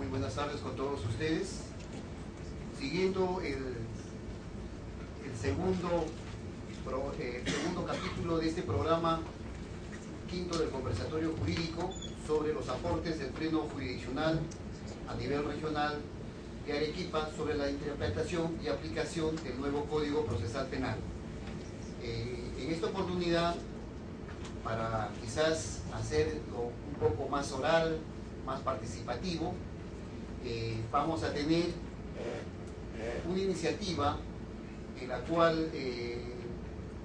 Muy buenas tardes con todos ustedes. Siguiendo el segundo capítulo de este programa quinto del conversatorio jurídico sobre los aportes del Pleno Jurisdiccional a nivel regional de Arequipa sobre la interpretación y aplicación del nuevo Código Procesal Penal. En esta oportunidad, para quizás hacerlo un poco más oral, más participativo, vamos a tener una iniciativa en la cual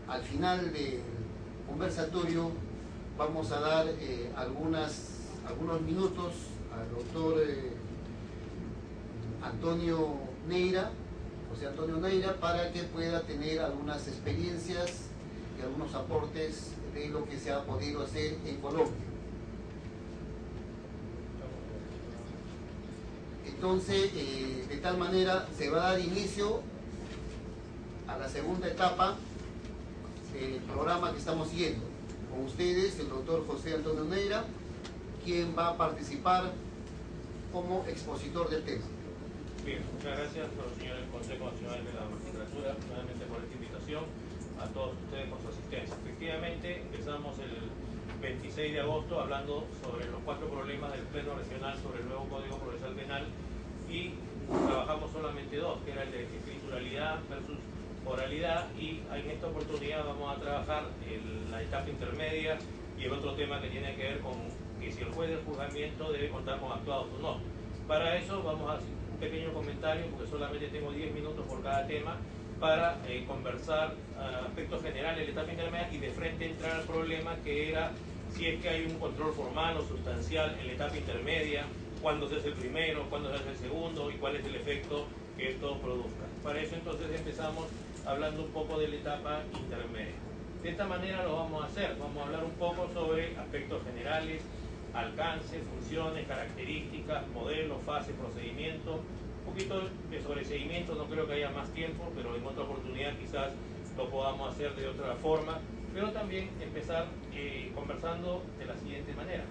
al final del conversatorio vamos a dar algunos minutos al doctor José Antonio Neira, para que pueda tener algunas experiencias y algunos aportes de lo que se ha podido hacer en Colombia. Entonces, de tal manera se va a dar inicio a la segunda etapa del programa que estamos siguiendo. Con ustedes, el doctor José Antonio Neira, quien va a participar como expositor del tema. Bien, muchas gracias a los señores del Consejo Nacional de la Magistratura, nuevamente por esta invitación, a todos ustedes por su asistencia. Efectivamente, empezamos el 26 de agosto hablando sobre los 4 problemas del Pleno Regional sobre el nuevo Código Procesal Penal y trabajamos solamente 2, que era el de escrituralidad versus oralidad, y en esta oportunidad vamos a trabajar la etapa intermedia y el otro tema que tiene que ver con que si el juez del juzgamiento debe contar con actuados o no. Para eso vamos a hacer un pequeño comentario, porque solamente tengo 10 minutos por cada tema, para conversar aspectos generales de la etapa intermedia y de frente entrar al problema que era si es que hay un control formal o sustancial en la etapa intermedia, cuándo se hace el primero, cuándo se hace el segundo y cuál es el efecto que esto produzca. Para eso entonces empezamos hablando un poco de la etapa intermedia. De esta manera lo vamos a hacer, vamos a hablar un poco sobre aspectos generales, alcance, funciones, características, modelos, fases, procedimientos, un poquito de sobreseguimiento, no creo que haya más tiempo, pero en otra oportunidad quizás lo podamos hacer de otra forma, pero también empezar conversando de la siguiente manera.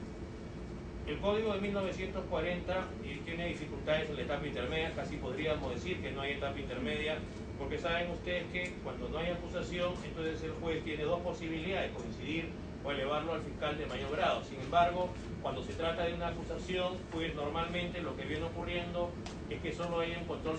El Código de 1940 tiene dificultades en la etapa intermedia, casi podríamos decir que no hay etapa intermedia, porque saben ustedes que cuando no hay acusación, entonces el juez tiene 2 posibilidades, coincidir o elevarlo al fiscal de mayor grado. Sin embargo, cuando se trata de una acusación, pues normalmente lo que viene ocurriendo es que solo hay un control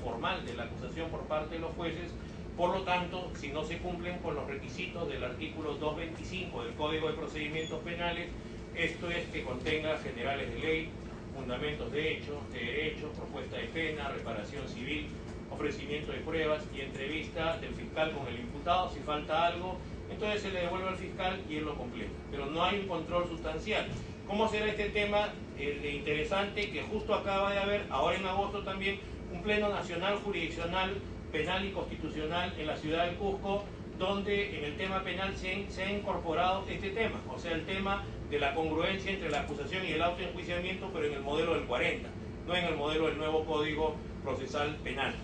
formal de la acusación por parte de los jueces. Por lo tanto, si no se cumplen con los requisitos del artículo 225 del Código de Procedimientos Penales, esto es que contenga generales de ley, fundamentos de hecho, de derecho, propuesta de pena, reparación civil, ofrecimiento de pruebas y entrevista del fiscal con el imputado. Si falta algo, entonces se le devuelve al fiscal y él lo completa. Pero no hay un control sustancial. ¿Cómo será este tema interesante? Que justo acaba de haber, ahora en agosto también, un Pleno Nacional Jurisdiccional, Penal y Constitucional en la ciudad de Cusco, donde en el tema penal se ha incorporado este tema, o sea, el tema de la congruencia entre la acusación y el autoenjuiciamiento, pero en el modelo del 40, no en el modelo del nuevo Código Procesal Penal.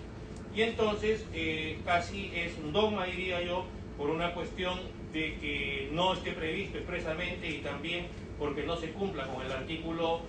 Y entonces casi es un dogma, diría yo, por una cuestión de que no esté previsto expresamente y también porque no se cumpla con el artículo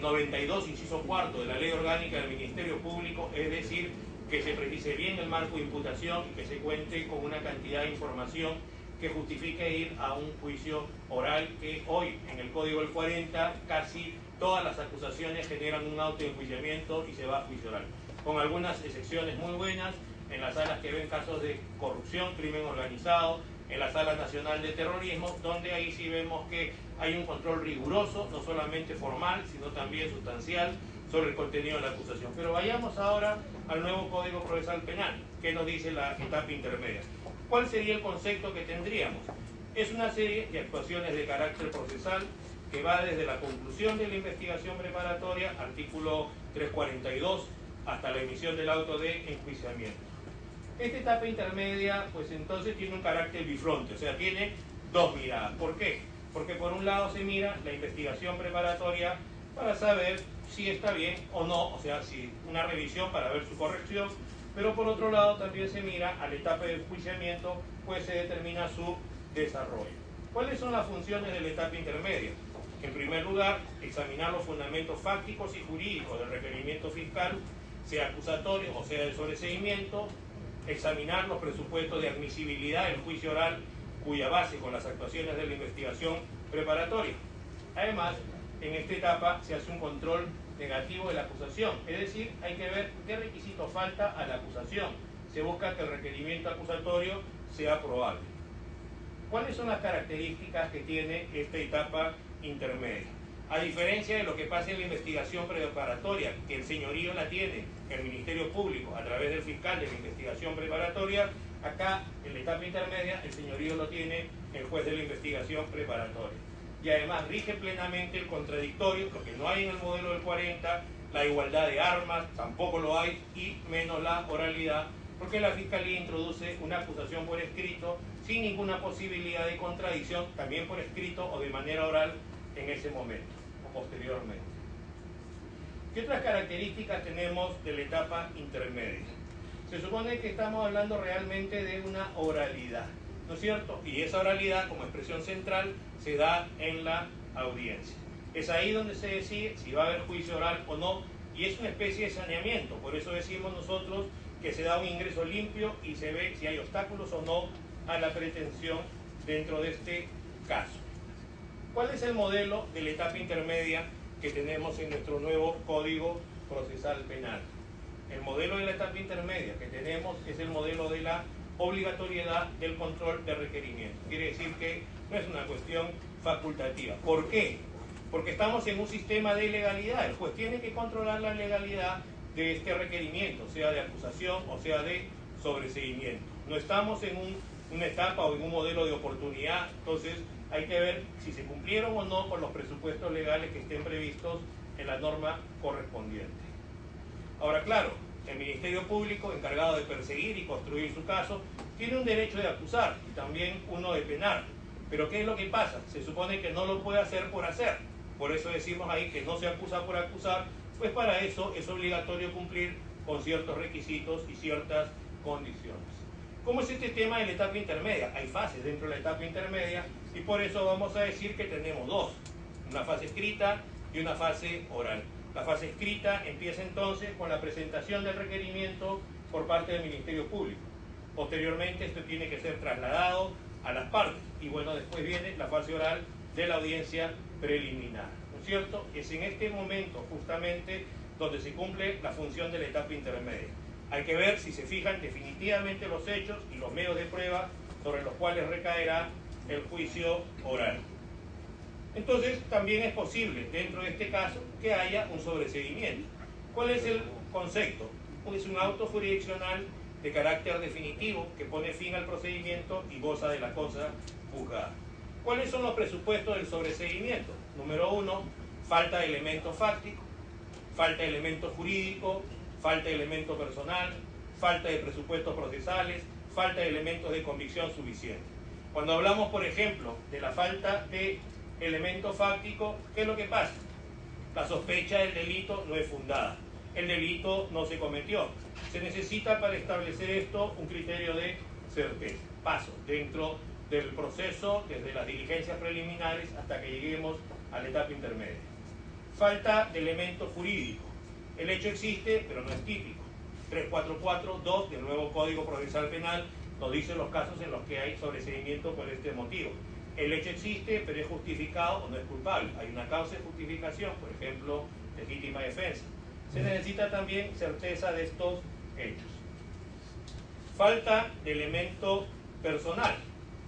92, inciso 4 de la Ley Orgánica del Ministerio Público, es decir, que se precise bien el marco de imputación y que se cuente con una cantidad de información que justifique ir a un juicio oral, que hoy en el Código del 40 casi todas las acusaciones generan un autoenjuiciamiento y se va a juicio oral, con algunas excepciones muy buenas en las salas que ven casos de corrupción, crimen organizado, en la Sala Nacional de Terrorismo, donde ahí sí vemos que hay un control riguroso, no solamente formal, sino también sustancial, sobre el contenido de la acusación. Pero vayamos ahora al nuevo Código Procesal Penal, que nos dice la etapa intermedia. ¿Cuál sería el concepto que tendríamos? Es una serie de actuaciones de carácter procesal que va desde la conclusión de la investigación preparatoria, artículo 342, hasta la emisión del auto de enjuiciamiento. Esta etapa intermedia, pues entonces tiene un carácter bifronte, o sea, tiene 2 miradas. ¿Por qué? Porque por un lado se mira la investigación preparatoria para saber si está bien o no, o sea, si una revisión para ver su corrección, pero por otro lado también se mira a la etapa de enjuiciamiento, pues se determina su desarrollo. ¿Cuáles son las funciones de la etapa intermedia? En primer lugar, examinar los fundamentos fácticos y jurídicos del requerimiento fiscal, sea acusatorio o sea de sobreseimiento, examinar los presupuestos de admisibilidad del juicio oral cuya base con las actuaciones de la investigación preparatoria. Además, en esta etapa se hace un control negativo de la acusación, es decir, hay que ver qué requisito falta a la acusación. Se busca que el requerimiento acusatorio sea probable. ¿Cuáles son las características que tiene esta etapa intermedia? A diferencia de lo que pasa en la investigación preparatoria, que el señorío la tiene el Ministerio Público a través del fiscal de la investigación preparatoria, acá en la etapa intermedia el señorío lo tiene el juez de la investigación preparatoria. Y además rige plenamente el contradictorio, lo que no hay en el modelo del 40, la igualdad de armas, tampoco lo hay, y menos la oralidad, porque la Fiscalía introduce una acusación por escrito sin ninguna posibilidad de contradicción, también por escrito o de manera oral en ese momento o posteriormente. ¿Qué otras características tenemos de la etapa intermedia? Se supone que estamos hablando realmente de una oralidad, ¿no es cierto? Y esa oralidad, como expresión central, se da en la audiencia. Es ahí donde se decide si va a haber juicio oral o no, y es una especie de saneamiento. Por eso decimos nosotros que se da un ingreso limpio y se ve si hay obstáculos o no a la pretensión dentro de este caso. ¿Cuál es el modelo de la etapa intermedia que tenemos en nuestro nuevo Código Procesal Penal? El modelo de la etapa intermedia que tenemos es el modelo de la obligatoriedad del control de requerimiento. Quiere decir que no es una cuestión facultativa. ¿Por qué? Porque estamos en un sistema de legalidad. El juez tiene que controlar la legalidad de este requerimiento, sea de acusación o sea de sobreseimiento. No estamos en una etapa o en un modelo de oportunidad, entonces hay que ver si se cumplieron o no con los presupuestos legales que estén previstos en la norma correspondiente. Ahora, claro, el Ministerio Público, encargado de perseguir y construir su caso, tiene un derecho de acusar y también uno de penar. Pero ¿qué es lo que pasa? Se supone que no lo puede hacer por hacer. Por eso decimos ahí que no se acusa por acusar, pues para eso es obligatorio cumplir con ciertos requisitos y ciertas condiciones. ¿Cómo es este tema de la etapa intermedia? Hay fases dentro de la etapa intermedia y por eso vamos a decir que tenemos dos, una fase escrita y una fase oral. La fase escrita empieza entonces con la presentación del requerimiento por parte del Ministerio Público. Posteriormente esto tiene que ser trasladado a las partes y bueno, después viene la fase oral de la audiencia preliminar, ¿no es cierto? Es en este momento justamente donde se cumple la función de la etapa intermedia. Hay que ver si se fijan definitivamente los hechos y los medios de prueba sobre los cuales recaerá el juicio oral. Entonces, también es posible, dentro de este caso, que haya un sobreseimiento. ¿Cuál es el concepto? Es un auto jurisdiccional de carácter definitivo que pone fin al procedimiento y goza de la cosa juzgada. ¿Cuáles son los presupuestos del sobreseimiento? Número 1, falta de elemento fáctico, falta de elemento jurídico, falta de elemento personal, falta de presupuestos procesales, falta de elementos de convicción suficiente. Cuando hablamos, por ejemplo, de la falta de elemento fáctico, ¿qué es lo que pasa? La sospecha del delito no es fundada, el delito no se cometió. Se necesita para establecer esto un criterio de certeza. Paso dentro del proceso, desde las diligencias preliminares hasta que lleguemos a la etapa intermedia. Falta de elemento jurídico. El hecho existe, pero no es típico. 344.2 del nuevo Código Procesal Penal nos dice los casos en los que hay sobreseimiento por este motivo. El hecho existe, pero es justificado o no es culpable. Hay una causa de justificación, por ejemplo, legítima defensa. Se necesita también certeza de estos hechos. Falta de elemento personal.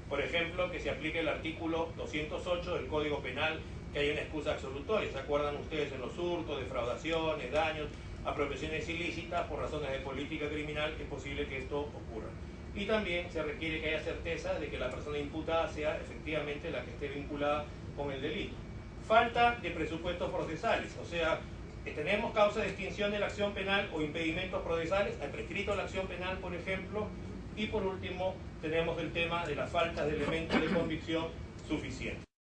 Por ejemplo, que se aplique el artículo 208 del Código Penal, que hay una excusa absolutoria. ¿Se acuerdan ustedes en los hurtos, defraudaciones, daños, apropiaciones ilícitas por razones de política criminal? Es posible que esto ocurra. Y también se requiere que haya certeza de que la persona imputada sea efectivamente la que esté vinculada con el delito. Falta de presupuestos procesales, o sea, tenemos causa de extinción de la acción penal o impedimentos procesales, hay prescrito la acción penal, por ejemplo, y por último tenemos el tema de la falta de elementos de convicción suficiente.